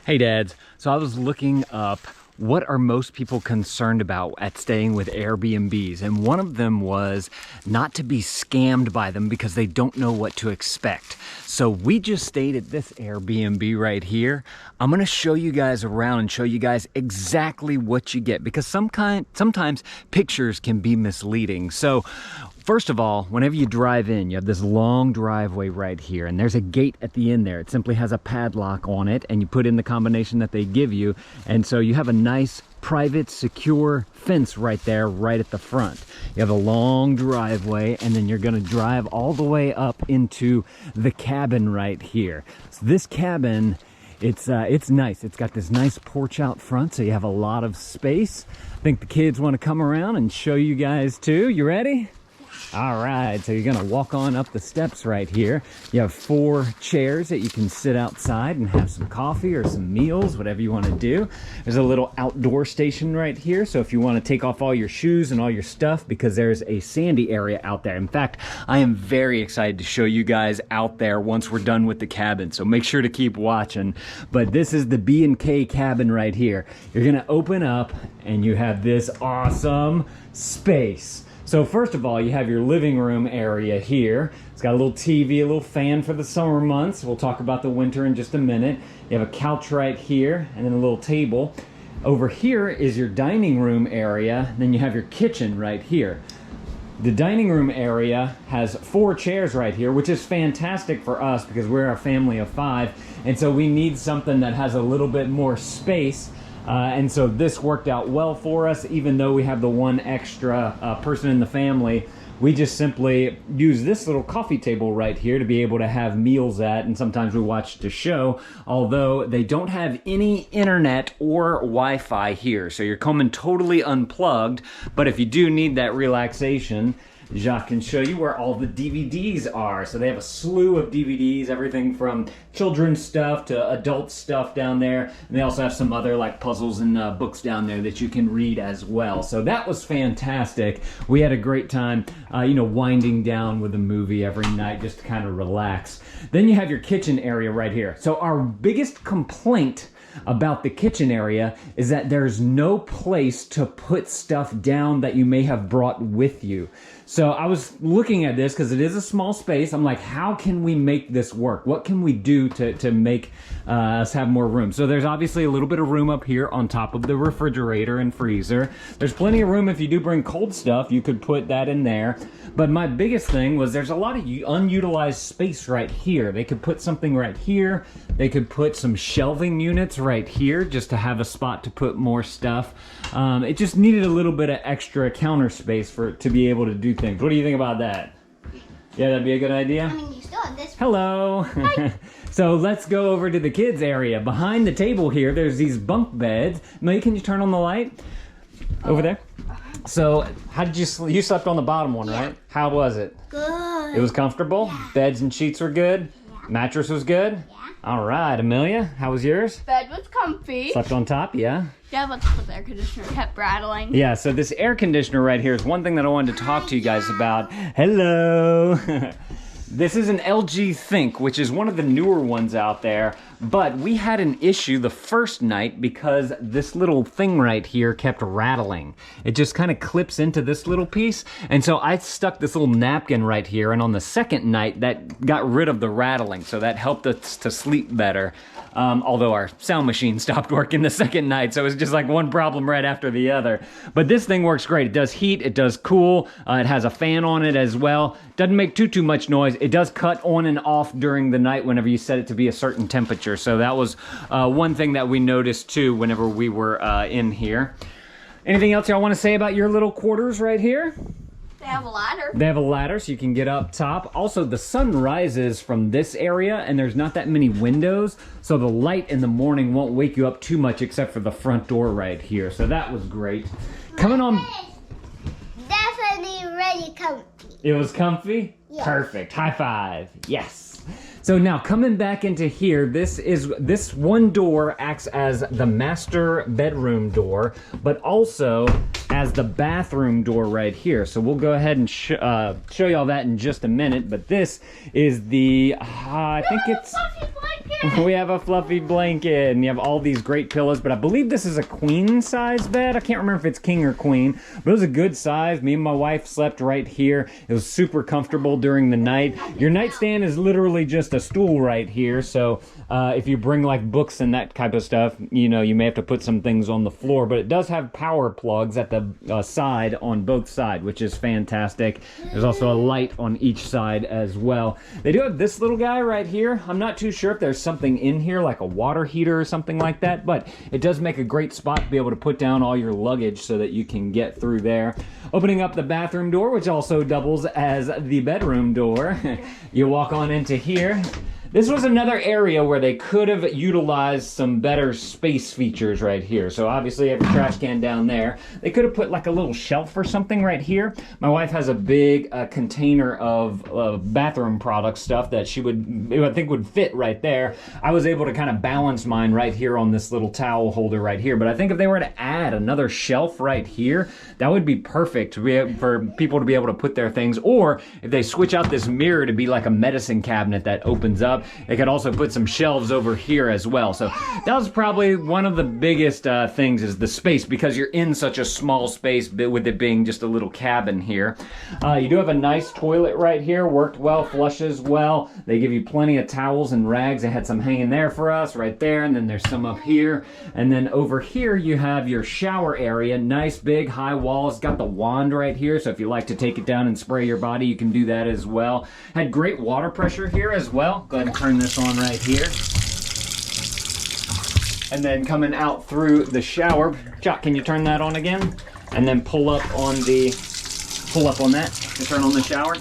Hey dads, so I was looking up what are most people concerned about at staying with Airbnbs, and one of them was not to be scammed by them because they don't know what to expect. So we just stayed at this Airbnb right here. I'm gonna show you guys around and show you guys exactly what you get, because sometimes pictures can be misleading. So first of all, whenever you drive in, you have this long driveway right here, and there's a gate at the end there. It simply has a padlock on it, and you put in the combination that they give you, and so you have a nice private secure fence right there, right at the front. You have a long driveway, and then you're going to drive all the way up into the cabin right here. So this cabin, it's nice. It's got this nice porch out front, so you have a lot of space. I think the kids want to come around and show you guys too. You ready? All right, so you're gonna walk on up the steps right here. You have 4 chairs that you can sit outside and have some coffee or some meals, whatever you want to do. There's a little outdoor station right here, so if you want to take off all your shoes and all your stuff, because there's a sandy area out there. In fact, I am very excited to show you guys out there once we're done with the cabin, so make sure to keep watching. But this is the B&K cabin right here. You're gonna open up and you have this awesome space. So first of all, you have your living room area here. It's got a little TV, a little fan for the summer months. We'll talk about the winter in just a minute. You have a couch right here, and then a little table. Over here is your dining room area, and then you have your kitchen right here. The dining room area has 4 chairs right here, which is fantastic for us because we're a family of 5, and so we need something that has a little bit more space. And so this worked out well for us, even though we have the 1 extra person in the family. We just simply use this little coffee table right here to be able to have meals at, and sometimes we watch the show, although they don't have any internet or Wi-Fi here. So you're coming totally unplugged, but if you do need that relaxation, Jacques can show you where all the DVDs are. So they have a slew of DVDs, everything from children's stuff to adult stuff down there. And they also have some other like puzzles and books down there that you can read as well. So that was fantastic. We had a great time, winding down with a movie every night just to kind of relax. Then you have your kitchen area right here. So our biggest complaint about the kitchen area is that there's no place to put stuff down that you may have brought with you. So I was looking at this because it is a small space. I'm like, how can we make this work? What can we do to make us have more room? So there's obviously a little bit of room up here on top of the refrigerator and freezer. There's plenty of room if you do bring cold stuff, you could put that in there. But my biggest thing was there's a lot of unutilized space right here. They could put something right here. They could put some shelving units right here just to have a spot to put more stuff. It just needed a little bit of extra counter space to be able to do things. What do you think about that? Yeah, that'd be a good idea? I mean, you still have this. Hello. So let's go over to the kids area. Behind the table here, there's these bunk beds. May, can you turn on the light? Over there. So how did you sleep? You slept on the bottom one, right? How was it? Good. It was comfortable? Yeah. Beds and sheets were good? Yeah. Mattress was good? Yeah. All right, Amelia, how was yours? Bed was comfy. Slept on top, yeah? Yeah, but the air conditioner kept rattling. Yeah, so this air conditioner right here is one thing that I wanted to talk to you guys about. Hello! This is an LG Think, which is one of the newer ones out there, but we had an issue the first night because this little thing right here kept rattling. It just kind of clips into this little piece, and so I stuck this little napkin right here, and on the second night, that got rid of the rattling, so that helped us to sleep better. Although our sound machine stopped working the second night, so it was just like one problem right after the other. But this thing works great. It does heat, it does cool, it has a fan on it as well. Doesn't make too much noise. It does cut on and off during the night whenever you set it to be a certain temperature. So that was one thing that we noticed too whenever we were in here. Anything else y'all want to say about your little quarters right here? They have a ladder. They have a ladder so you can get up top. Also, the sun rises from this area and there's not that many windows, so the light in the morning won't wake you up too much except for the front door right here. So that was great. Coming on. Definitely really comfy. It was comfy? Yeah. Perfect. High five. Yes. So now coming back into here, this one door acts as the master bedroom door, but also as the bathroom door right here. So we'll go ahead and show y'all that in just a minute. But this is the, I think it's, We have a fluffy blanket, and you have all these great pillows, but I believe this is a queen size bed. I can't remember if it's king or queen, but it was a good size. Me and my wife slept right here. It was super comfortable during the night. Your nightstand is literally just a stool right here, so if you bring like books and that type of stuff, you know, you may have to put some things on the floor, but it does have power plugs at the side on both sides, which is fantastic. There's also a light on each side as well. They do have this little guy right here. I'm not too sure if there's something in here like a water heater or something like that, but it does make a great spot to be able to put down all your luggage so that you can get through there. Opening up the bathroom door, which also doubles as the bedroom door. You walk on into here. This was another area where they could have utilized some better space features right here. So obviously you have a trash can down there. They could have put like a little shelf or something right here. My wife has a big container of bathroom product stuff that I think would fit right there. I was able to kind of balance mine right here on this little towel holder right here. But I think if they were to add another shelf right here, that would be perfect for people to be able to put their things. Or if they switch out this mirror to be like a medicine cabinet that opens up, they could also put some shelves over here as well. So that was probably one of the biggest things, is the space, because you're in such a small space with it being just a little cabin here. You do have a nice toilet right here, worked well, flushes well. They give you plenty of towels and rags. They had some hanging there for us right there, and then there's some up here. And then over here you have your shower area, nice big high walls. Got the wand right here, so if you like to take it down and spray your body, you can do that as well. Had great water pressure here as well. Go ahead and turn this on right here. And then coming out through the shower, Jock, can you turn that on again? And then pull up on that to turn on the shower.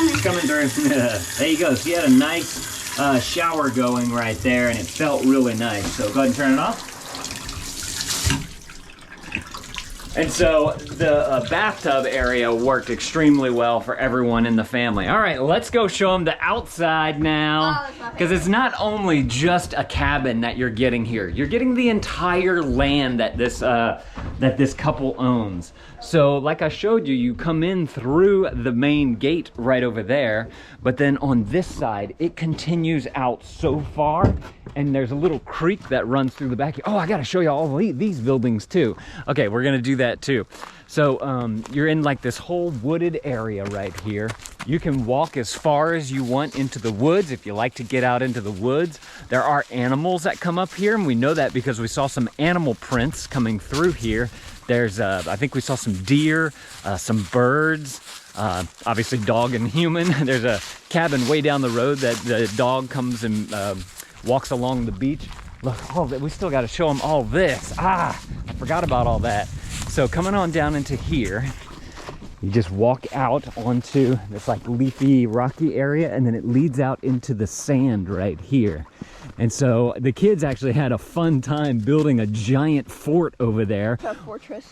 It's coming through. There you go. So you had a nice shower going right there, and it felt really nice. So go ahead and turn it off. And so the bathtub area worked extremely well for everyone in the family. All right, let's go show them the outside now. Because it's not only just a cabin that you're getting here. You're getting the entire land that this couple owns. So like I showed you, you come in through the main gate right over there, but then on this side, it continues out so far, and there's a little creek that runs through the back. Oh, I gotta show you all these buildings too. Okay, we're gonna do that too. So you're in like this whole wooded area right here. You can walk as far as you want into the woods if you like to get out into the woods. There are animals that come up here, and we know that because we saw some animal prints coming through here. There's, I think we saw some deer, some birds, obviously dog and human. There's a cabin way down the road that the dog comes and walks along the beach. Look, all that, we still got to show them all this. I forgot about all that. So coming on down into here, you just walk out onto this like leafy, rocky area, and then it leads out into the sand right here. And so the kids actually had a fun time building a giant fort over there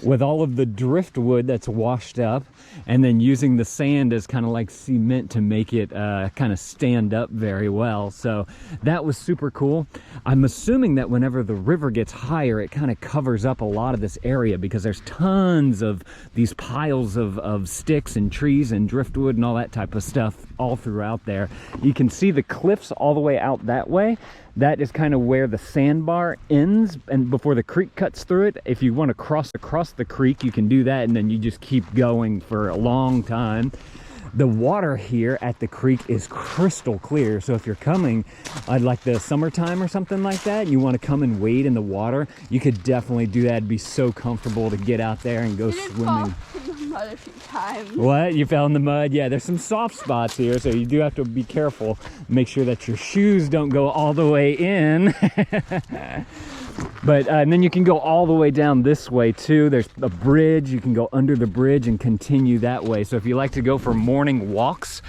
with all of the driftwood that's washed up, and then using the sand as kind of like cement to make it kind of stand up very well. So that was super cool. I'm assuming that whenever the river gets higher, it kind of covers up a lot of this area because there's tons of these piles of sticks and trees and driftwood and all that type of stuff all throughout there. You can see the cliffs all the way out that way. That is kind of where the sandbar ends, and before the creek cuts through it. If you want to cross across the creek, you can do that, and then you just keep going for a long time. The water here at the creek is crystal clear, so if you're coming like the summertime or something like that, you want to come and wade in the water, you could definitely do that. It'd be so comfortable to get out there and go swimming. A few times. What? You fell in the mud? Yeah, there's some soft spots here, so you do have to be careful. Make sure that your shoes don't go all the way in. But and then you can go all the way down this way too. There's a bridge. You can go under the bridge and continue that way. So if you like to go for morning walks,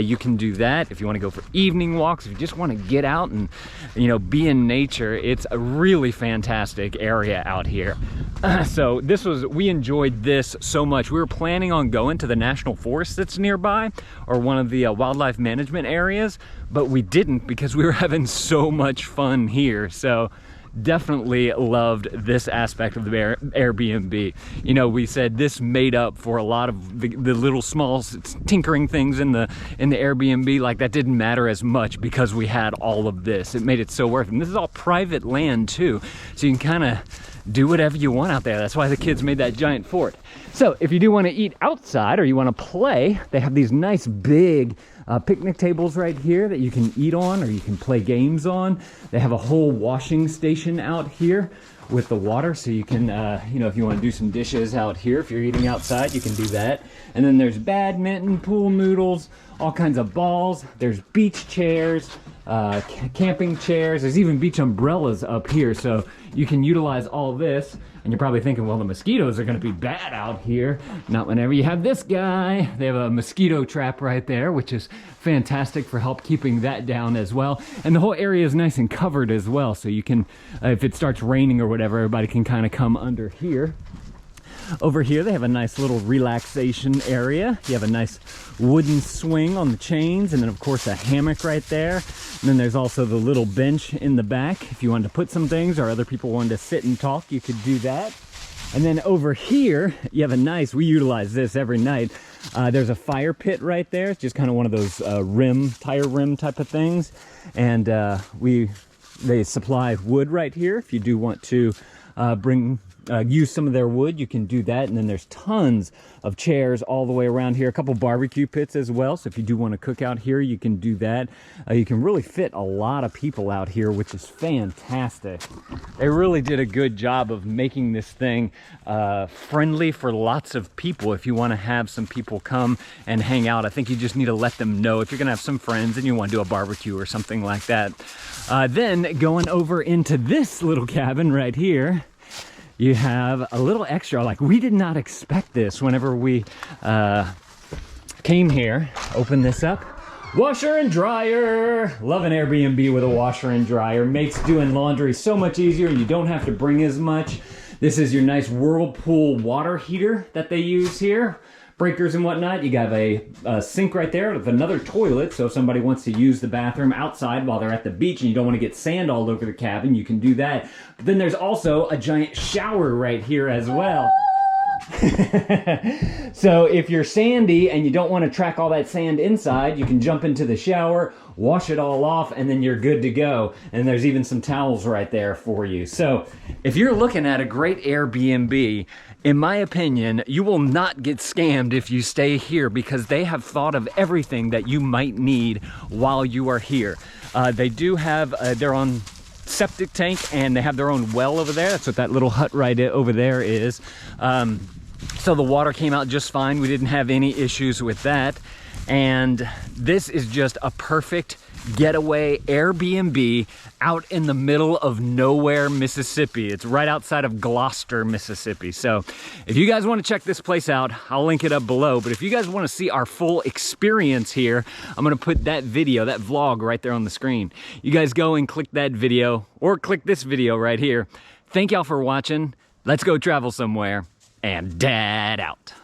you can do that. If you want to go for evening walks, if you just want to get out and, you know, be in nature, it's a really fantastic area out here. So we enjoyed this so much. We were planning on going to the national forest that's nearby, or one of the wildlife management areas, but we didn't because we were having so much fun here. So definitely loved this aspect of the Airbnb. You know, we said this made up for a lot of the little small tinkering things in the Airbnb. Like, that didn't matter as much because we had all of this. It made it so worth it. And this is all private land too, so you can kind of do whatever you want out there. That's why the kids made that giant fort. So if you do want to eat outside or you want to play, they have these nice big picnic tables right here that you can eat on or you can play games on. They have a whole washing station out here with the water, so you can, you know, if you want to do some dishes out here, if you're eating outside, you can do that. And then there's badminton, pool noodles, all kinds of balls. There's beach chairs, camping chairs. There's even beach umbrellas up here, so you can utilize all this. And you're probably thinking, well, the mosquitoes are going to be bad out here. Not whenever you have this guy. They have a mosquito trap right there, which is fantastic for help keeping that down as well. And the whole area is nice and covered as well, so you can, if it starts raining or whatever, everybody can kind of come under here. Over here, they have a nice little relaxation area. You have a nice wooden swing on the chains, and then of course a hammock right there. And then there's also the little bench in the back. If you wanted to put some things or other people wanted to sit and talk, you could do that. And then over here, you have a nice, we utilize this every night. There's a fire pit right there. It's just kind of one of those tire rim type of things. And they supply wood right here. If you do want to use some of their wood, you can do that. And then there's tons of chairs all the way around here, a couple barbecue pits as well, so if you do want to cook out here, you can do that. You can really fit a lot of people out here, which is fantastic. They really did a good job of making this thing friendly for lots of people. If you want to have some people come and hang out, I think you just need to let them know if you're gonna have some friends and you want to do a barbecue or something like that. Then going over into this little cabin right here, you have a little extra. Like, we did not expect this whenever we came here. Open this up. Washer and dryer. Love an Airbnb with a washer and dryer. Makes doing laundry so much easier. You don't have to bring as much. This is your nice Whirlpool water heater that they use here. Breakers and whatnot. You got a sink right there with another toilet, so if somebody wants to use the bathroom outside while they're at the beach and you don't want to get sand all over the cabin, you can do that. But then there's also a giant shower right here as well. So if you're sandy and you don't want to track all that sand inside, you can jump into the shower, wash it all off, and then you're good to go. And there's even some towels right there for you. So if you're looking at a great Airbnb, in my opinion, you will not get scammed if you stay here, because they have thought of everything that you might need while you are here. They do have their own septic tank, and they have their own well over there. That's what that little hut right over there is. So the water came out just fine. We didn't have any issues with that. And this is just a perfect getaway Airbnb out in the middle of nowhere, Mississippi. It's right outside of Gloster, Mississippi. So if you guys want to check this place out, I'll link it up below. But if you guys want to see our full experience here, I'm going to put that video, that vlog right there on the screen. You guys go and click that video or click this video right here. Thank y'all for watching. Let's go travel somewhere, and Dad out.